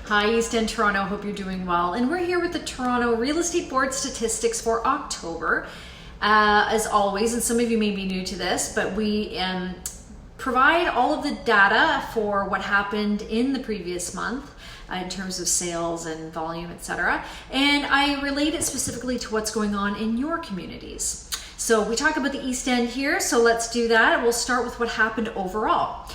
Hi, East End Toronto. Hope you're doing well. And we're here with the Toronto Real Estate Board statistics for October. As always, and some of you may be new to this, but we provide all of the data for what happened in the previous month in terms of sales and volume, etc. And I relate it specifically to what's going on in your communities. So we talk about the East End here, so let's do that. We'll start with what happened overall.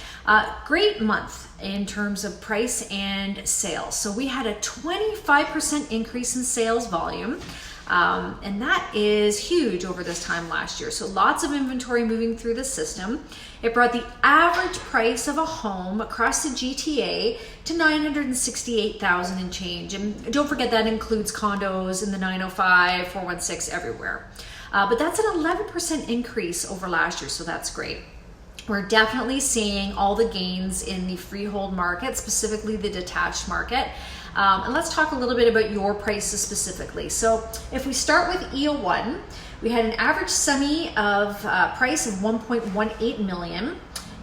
Great month in terms of price and sales. So we had a 25% increase in sales volume, and that is huge over this time last year. So lots of inventory moving through the system. It brought the average price of a home across the GTA to $968,000 and change. And don't forget that includes condos in the 905, 416, everywhere. But that's an 11% increase over last year, so that's great. We're definitely seeing all the gains in the freehold market, specifically the detached market. And let's talk a little bit about your prices specifically. So if we start with EO1, we had an average semi of price of 1.18 million,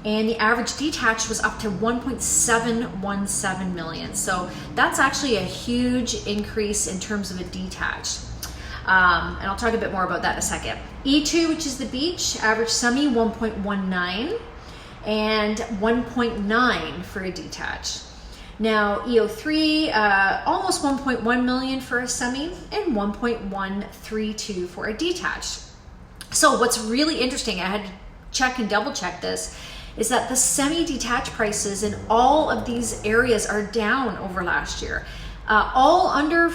and the average detached was up to 1.717 million. So that's actually a huge increase in terms of a detached. And I'll talk a bit more about that in a second. E2, which is the beach, average semi 1.19 and 1.9 for a detached. Now EO3, almost 1.1 million for a semi and 1.132 for a detached. So what's really interesting, I had to check and double check this, is that the semi-detached prices in all of these areas are down over last year. All under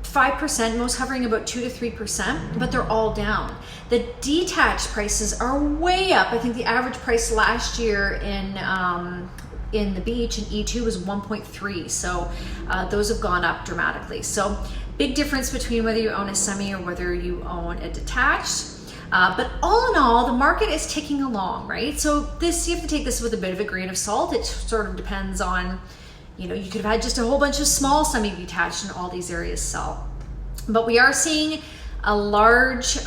5%, most hovering about 2 to 3%, but they're all down. The detached prices are way up. I think the average price last year in the beach and E2 was 1.3. So those have gone up dramatically. So big difference between whether you own a semi or whether you own a detached. But all in all, the market is ticking along, right? So this, you have to take this with a bit of a grain of salt. It sort of depends on, you could have had just a whole bunch of small semi-detached in all these areas sell. But we are seeing a large,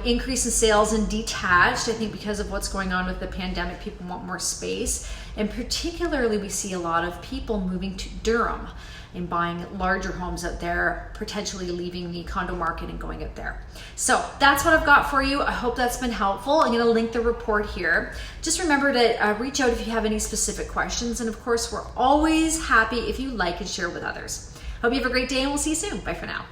increase in sales in detached. I think because of what's going on with the pandemic, people want more space. And particularly we see a lot of people moving to Durham and buying larger homes out there, potentially leaving the condo market and going out there. So that's what I've got for you. I hope that's been helpful. I'm going to link the report here. Just remember to reach out if you have any specific questions. And of course, we're always happy if you like and share with others. Hope you have a great day, and we'll see you soon. Bye for now.